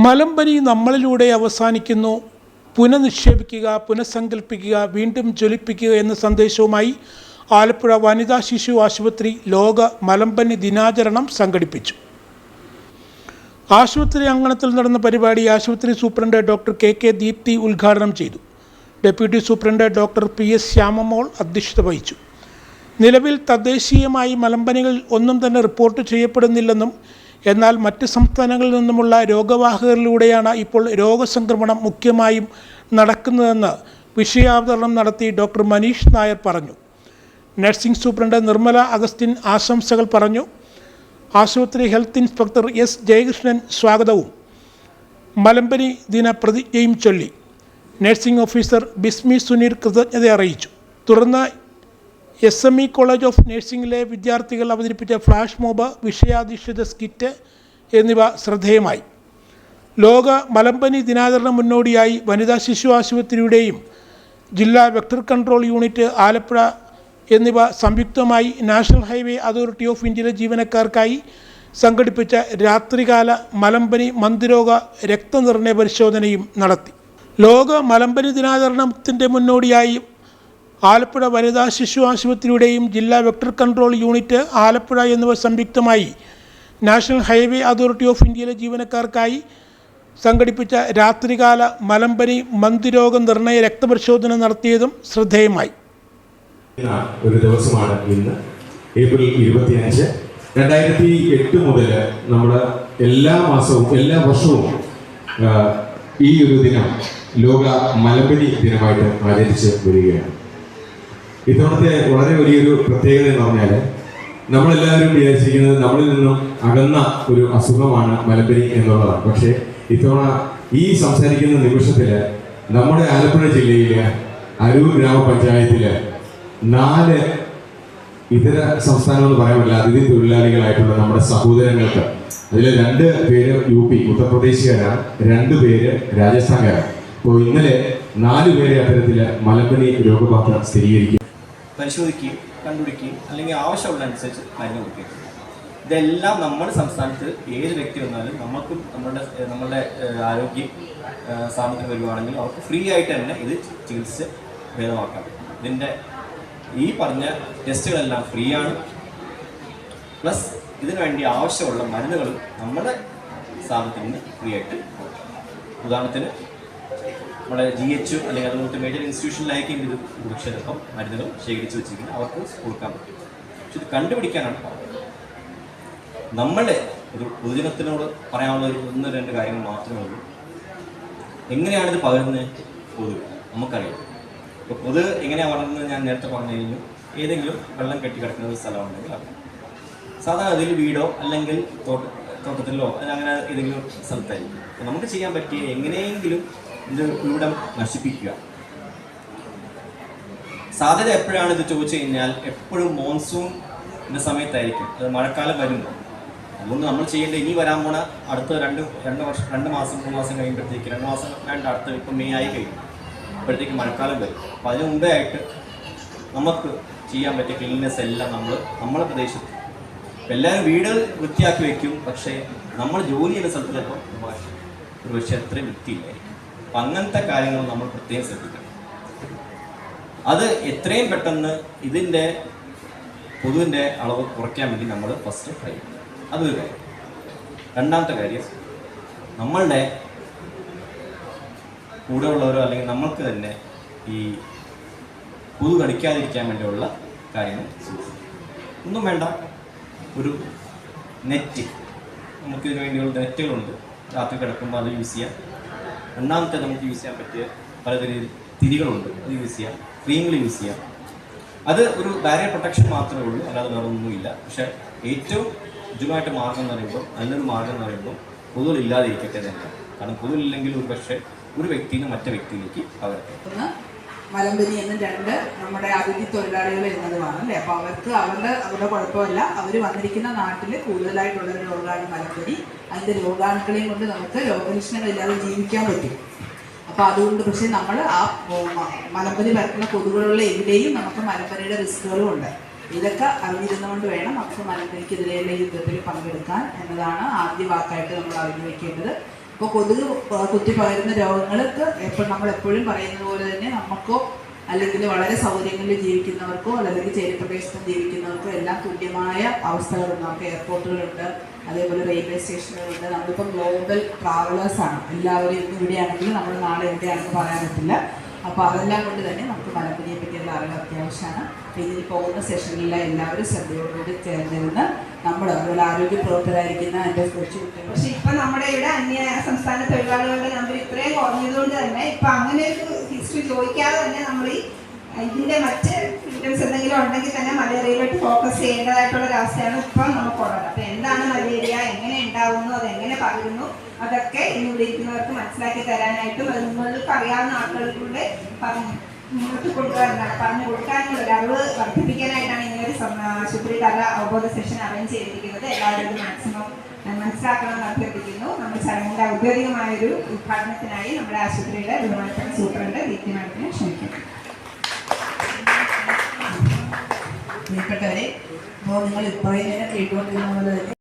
മലമ്പനി നമ്മളിലൂടെ അവസാനിക്കുന്നു. പുനഃനിക്ഷേപിക്കുക, പുനഃസങ്കല്പിക്കുക, വീണ്ടും ജ്വലിപ്പിക്കുക എന്ന സന്ദേശവുമായി ആലപ്പുഴ വനിതാ ശിശു ആശുപത്രി ലോക മലമ്പനി ദിനാചരണം സംഘടിപ്പിച്ചു. ആശുപത്രി അങ്കണത്തിൽ നടന്ന പരിപാടി ആശുപത്രി സൂപ്രണ്ട് ഡോക്ടർ കെ ദീപ്തി ഉദ്ഘാടനം ചെയ്തു. ഡെപ്യൂട്ടി സൂപ്രണ്ട് ഡോക്ടർ PS ശ്യാമമോൾ അധ്യക്ഷത വഹിച്ചു. നിലവിൽ തദ്ദേശീയമായി മലമ്പനികൾ ഒന്നും തന്നെ റിപ്പോർട്ട് ചെയ്യപ്പെടുന്നില്ലെന്നും എന്നാൽ മറ്റ് സംസ്ഥാനങ്ങളിൽ നിന്നുമുള്ള രോഗവാഹകരിലൂടെയാണ് ഇപ്പോൾ രോഗസംക്രമണം മുഖ്യമായും നടക്കുന്നതെന്ന് വിഷയാവതരണം നടത്തി ഡോക്ടർ മനീഷ് നായർ പറഞ്ഞു. നഴ്സിംഗ് സൂപ്രണ്ട് നിർമ്മല അഗസ്റ്റിൻ ആശംസകൾ പറഞ്ഞു. ആശുപത്രി ഹെൽത്ത് ഇൻസ്പെക്ടർ S ജയകൃഷ്ണൻ സ്വാഗതവും മലമ്പനി ദിന പ്രതിജ്ഞയും ചൊല്ലി. നഴ്സിംഗ് ഓഫീസർ ബിസ്മി സുനീർ കൃതജ്ഞത അറിയിച്ചു. തുടർന്ന് SME കോളേജ് ഓഫ് നഴ്സിംഗിലെ വിദ്യാർത്ഥികൾ അവതരിപ്പിച്ച ഫ്ലാഷ് മോബ്, വിഷയാധിഷ്ഠിത സ്കിറ്റ് എന്നിവ ശ്രദ്ധേയമായി. ലോക മലമ്പനി ദിനാചരണം മുന്നോടിയായി വനിതാ ശിശു ആശുപത്രിയുടെയും ജില്ലാ വെക്ടർ കൺട്രോൾ യൂണിറ്റ് ആലപ്പുഴ എന്നിവ സംയുക്തമായി നാഷണൽ ഹൈവേ അതോറിറ്റി ഓഫ് ഇന്ത്യയിലെ ജീവനക്കാർക്കായി സംഘടിപ്പിച്ച രാത്രികാല മലമ്പനി മന്ദരോഗ രക്തനിർണയ പരിശോധനയും നടത്തി. ലോക മലമ്പനി ദിനാചരണത്തിൻ്റെ മുന്നോടിയായി ആലപ്പുഴ വനിതാ ശിശു ആശുപത്രിയുടെയും ജില്ലാ വെക്ടർ കൺട്രോൾ യൂണിറ്റ് ആലപ്പുഴ എന്നിവ സംയുക്തമായി നാഷണൽ ഹൈവേ അതോറിറ്റി ഓഫ് ഇന്ത്യയിലെ ജീവനക്കാർക്കായി സംഘടിപ്പിച്ച രാത്രികാല മലമ്പനി മന്ദരോഗ നിർണയ രക്തപരിശോധന നടത്തിയതും ശ്രദ്ധേയമായി. ഒരു ദിവസമാണ് ഇന്ന്, ഏപ്രിൽ 25. 2008 മുതൽ നമ്മൾ എല്ലാ വർഷവും ഈ ഒരു ദിനം ലോക മലമ്പനി ദിനമായിട്ട് ആചരിച്ച് വരികയാണ്. ഇത്തവണത്തെ വളരെ വലിയൊരു പ്രത്യേകത എന്ന് പറഞ്ഞാൽ നമ്മളെല്ലാവരും വിചാരിച്ചിരിക്കുന്നത് നമ്മളിൽ നിന്നും അകന്ന ഒരു അസുഖമാണ് മലമ്പനി എന്നുള്ളതാണ്. പക്ഷേ ഇത്തവണ ഈ സംസാരിക്കുന്ന നിമിഷത്തിൽ നമ്മുടെ ആലപ്പുഴ ജില്ലയിലെ അരൂർ ഗ്രാമപഞ്ചായത്തിൽ 4 ഇതര സംസ്ഥാനം എന്ന് പറയാൻ പറ്റില്ല അതിഥി തൊഴിലാളികളായിട്ടുള്ള നമ്മുടെ സഹോദരങ്ങൾക്ക്, അതിൽ 2 പേര് UP ഉത്തർപ്രദേശുകാരാണ്, 2 പേര് രാജസ്ഥാൻകാരാണ്. അപ്പോൾ ഇന്നലെ 4 പേരെ അത്തരത്തിൽ മലമ്പനി രോഗബാധ സ്ഥിരീകരിക്കും, പരിശോധിക്കുകയും കണ്ടുപിടിക്കുകയും അല്ലെങ്കിൽ ആവശ്യമുള്ളതനുസരിച്ച് മരുന്ന് കൊടുക്കുകയും. ഇതെല്ലാം നമ്മുടെ സംസ്ഥാനത്ത് ഏത് വ്യക്തി വന്നാലും നമുക്കും നമ്മളുടെ ആരോഗ്യ സ്ഥാപനത്തിന് വരുവാണെങ്കിൽ അവർക്ക് ഫ്രീ ആയിട്ട് തന്നെ ഇത് ചികിത്സിച്ച് ഭേദമാക്കാം. ഇതിൻ്റെ ഈ പറഞ്ഞ ടെസ്റ്റുകളെല്ലാം ഫ്രീ ആണ്. പ്ലസ് ഇതിനു വേണ്ടി ആവശ്യമുള്ള മരുന്നുകൾ നമ്മുടെ സ്ഥാപനത്തിൽ നിന്ന് ഫ്രീ ആയിട്ട്, ഉദാഹരണത്തിന് നമ്മുടെ GH അല്ലെങ്കിൽ അതുപോലത്തെ മേജർ ഇൻസ്റ്റിറ്റ്യൂഷനിലായിരിക്കും ഇത് ചിലപ്പം മരുന്നുകൾ ശേഖരിച്ച് വെച്ചിരിക്കുന്നത്, അവർക്ക് കൊടുക്കാൻ പറ്റും. പക്ഷെ ഇത് കണ്ടുപിടിക്കാനാണ് നമ്മളുടെ ഒരു പൊതുജനത്തിനോട് പറയാനുള്ള ഒരു 1-2 കാര്യങ്ങൾ മാത്രമേ ഉള്ളൂ. എങ്ങനെയാണിത് പകരുന്നത്? കൊതുക് നമുക്കറിയാം. ഇപ്പോൾ കൊതുക് എങ്ങനെയാണ് വളർന്നത് ഞാൻ നേരത്തെ പറഞ്ഞു കഴിഞ്ഞു. ഏതെങ്കിലും വെള്ളം കെട്ടിക്കിടക്കുന്ന ഒരു സ്ഥലമുണ്ടെങ്കിൽ അത് സാധാരണ അതിൽ വീടോ അല്ലെങ്കിൽ തോട്ടത്തിലോ അങ്ങനെ ഏതെങ്കിലും സ്ഥലത്തായിരിക്കും. അപ്പോൾ നമുക്ക് ചെയ്യാൻ പറ്റിയ എങ്ങനെയെങ്കിലും ഇത് ഉറവിടം നശിപ്പിക്കുക. സാധ്യത എപ്പോഴാണ് ഇത് ചോദിച്ചു കഴിഞ്ഞാൽ എപ്പോഴും മോൺസൂണിൻ്റെ സമയത്തായിരിക്കും. അത് മഴക്കാലം വരുമ്പോൾ അതുകൊണ്ട് നമ്മൾ ചെയ്യേണ്ട ഇനി വരാൻ പോണ അടുത്ത 2 മാസം 3 മാസം കഴിയുമ്പോഴത്തേക്ക് 2 മാസം അടുത്ത ഇപ്പം മെയ് ആയി കഴിയും, അപ്പോഴത്തേക്ക് മഴക്കാലം വരും. അപ്പോൾ അതിന് മുമ്പേ ആയിട്ട് നമുക്ക് ചെയ്യാൻ പറ്റിയ ക്ലീൻനെസ് എല്ലാം നമ്മുടെ പ്രദേശത്ത് എല്ലാവരും വീട് വൃത്തിയാക്കി വയ്ക്കും. പക്ഷേ നമ്മൾ ജോലി ചെയ്യുന്ന സ്ഥലത്ത് ചിലപ്പോൾ ഒരു പക്ഷേ അത്രയും വൃത്തിയില്ലായിരിക്കും. അപ്പം അങ്ങനത്തെ കാര്യങ്ങൾ നമ്മൾ പ്രത്യേകം ശ്രദ്ധിക്കണം. അത് എത്രയും പെട്ടെന്ന് ഇതിൻ്റെ കൊതുവിൻ്റെ അളവ് കുറയ്ക്കാൻ വേണ്ടി നമ്മൾ ഫസ്റ്റ് ട്രൈ ചെയ്യും. അതൊരു കാര്യം. രണ്ടാമത്തെ കാര്യം, നമ്മളുടെ കൂടെ ഉള്ളവരോ അല്ലെങ്കിൽ നമ്മൾക്ക് തന്നെ ഈ കൊതു കടിക്കാതിരിക്കാൻ വേണ്ടിയുള്ള കാര്യങ്ങൾ സൂക്ഷിക്കും. ഒന്നും വേണ്ട, ഒരു നെറ്റ്, നമുക്കിതിന് വേണ്ടിയുള്ള നെറ്റുകളുണ്ട്, രാത്രി കിടക്കുമ്പോൾ അത് യൂസ് ചെയ്യാം. രണ്ടാമത്തെ നമുക്ക് യൂസ് ചെയ്യാൻ പറ്റിയ പലതരം തിരികളുണ്ട്, അത് യൂസ് ചെയ്യാം. ക്രീമുകൾ യൂസ് ചെയ്യാം. അത് ഒരു ബാരിയർ പ്രൊട്ടക്ഷൻ മാത്രമേ ഉള്ളൂ, അല്ലാതെ വേറെ ഒന്നുമില്ല. പക്ഷേ ഏറ്റവും ഉചിതമായിട്ട് മാർഗം എന്ന് പറയുമ്പോൾ, നല്ലൊരു മാർഗം എന്ന് പറയുമ്പോൾ കൊതുകളില്ലാതിരിക്കട്ടെ തന്നെയാണ്. കാരണം കൊതുകളില്ലെങ്കിൽ ഒരു പക്ഷേ ഒരു വ്യക്തിയിൽ നിന്ന് മറ്റേ വ്യക്തിയിലേക്ക് പകരട്ടെ. മലമ്പനി എന്നും 2 നമ്മുടെ അതിഥി തൊഴിലാളികൾ എന്നതുമാണ് അല്ലേ. അപ്പോൾ അവരുടെ കുഴപ്പമല്ല, അവർ വന്നിരിക്കുന്ന നാട്ടിൽ കൂടുതലായിട്ടുള്ള രോഗമാണ് മലമ്പനി. അതിൻ്റെ രോഗാണുക്കളെയും കൊണ്ട് നമുക്ക് രോഗലക്ഷണങ്ങളില്ലാതെ ജീവിക്കാൻ പറ്റും. അപ്പോൾ അതുകൊണ്ട് പക്ഷേ നമ്മൾ ആ മലമ്പനി പരത്തുന്ന കൊതുകുകളുള്ള എവിടെയും നമുക്ക് മലമ്പനിയുടെ റിസ്കുകളും ഉണ്ട്. ഇതൊക്കെ അറിഞ്ഞിരുന്നുകൊണ്ട് വേണം നമുക്ക് മലമ്പനിക്കെതിരെയുള്ള യുദ്ധത്തിൽ പങ്കെടുക്കാൻ എന്നതാണ് ആദ്യ വാക്കായിട്ട് നമ്മൾ അറിഞ്ഞു വയ്ക്കേണ്ടത്. അപ്പോൾ കൊതുക് കുത്തി പകരുന്ന രോഗങ്ങൾക്ക് നമ്മൾ എപ്പോഴും പറയുന്നത് പോലെ തന്നെ നമുക്കോ അല്ലെങ്കിൽ വളരെ സൗകര്യങ്ങളിൽ ജീവിക്കുന്നവർക്കോ അല്ലെങ്കിൽ ചേരിപ്രദേശത്ത് ജീവിക്കുന്നവർക്കോ എല്ലാം തുല്യമായ അവസ്ഥകളുണ്ട്. നമുക്ക് എയർപോർട്ടുകളുണ്ട്, അതേപോലെ റെയിൽവേ സ്റ്റേഷനുകളുണ്ട്. നമ്മളിപ്പം ഗ്ലോബൽ ട്രാവലേഴ്സാണ്, എല്ലാവരും ഇന്ന് ഇവിടെയാണെങ്കിലും നമ്മൾ നാളെ എവിടെയാണെന്ന് പറയാൻ പറ്റില്ല. അപ്പോൾ അതെല്ലാം കൊണ്ട് തന്നെ നമുക്ക് മലമ്പനിയെ പറ്റിയുള്ള അറിവ് അത്യാവശ്യമാണ്. ഇതിൽ പോകുന്ന സെഷനിലെ എല്ലാവരും ശ്രദ്ധയോടുകൂടി ചേർന്നിരുന്ന് നമ്മൾ അതുപോലെ ആരോഗ്യ പ്രവർത്തകരായിരിക്കുന്ന എൻ്റെ കൊച്ചു കുട്ടികൾ. പക്ഷെ ഇപ്പം നമ്മുടെ ഇവിടെ അന്യ സംസ്ഥാന തൊഴിലാളികളുടെ നമ്പർ ഇത്രയും കുറഞ്ഞതുകൊണ്ട് തന്നെ ഇപ്പം അങ്ങനെ ഒരു ഹിസ്റ്ററി ചോദിക്കാതെ തന്നെ നമ്മൾ ഇതിൻ്റെ മറ്റ് സിംറ്റംസ് എന്തെങ്കിലും ഉണ്ടെങ്കിൽ തന്നെ മലേറിയയിലോട്ട് ഫോക്കസ് ചെയ്യേണ്ടതായിട്ടുള്ള ഒരവസ്ഥയാണ് ഇപ്പം നമുക്കുള്ളത്. അപ്പം എന്താണ് മലേറിയ, എങ്ങനെ ഉണ്ടാകുന്നു, അതെങ്ങനെ പകരുന്നു, അതൊക്കെ ഇന്നിവിടെ ഇരിക്കുന്നവർക്ക് മനസ്സിലാക്കി തരാനായിട്ടും അത് നിങ്ങൾക്ക് അറിയാവുന്ന ആളുകളിലൂടെ മുന്നോട്ട് കൊണ്ടുവരാനാണ്, പറഞ്ഞു കൊടുക്കാനുള്ള ഒരു അറിവ് വർദ്ധിപ്പിക്കാനായിട്ടാണ് ഇങ്ങനൊരു ആശുപത്രി തല അവബോധ സെഷൻ അറേഞ്ച് ചെയ്തിരിക്കുന്നത്. എല്ലാവരും മാക്സിമം മനസ്സിലാക്കണമെന്ന് അഭ്യർത്ഥിക്കുന്നു. നമ്മുടെ ചടങ്ങിൻ്റെ ഔദ്യോഗികമായൊരു ഉദ്ഘാടനത്തിനായി നമ്മുടെ ആശുപത്രിയുടെ ബഹുമാനപ്പെട്ട സൂപ്രണ്ട് ദീപ്തി മാഡത്തിനെ ക്ഷണിക്കുന്നു. പ്രിയപ്പെട്ടവരെ, അപ്പോൾ നിങ്ങൾ ഇപ്പോഴേ കേട്ടുകൊണ്ടിരുന്ന പോലെ തന്നെ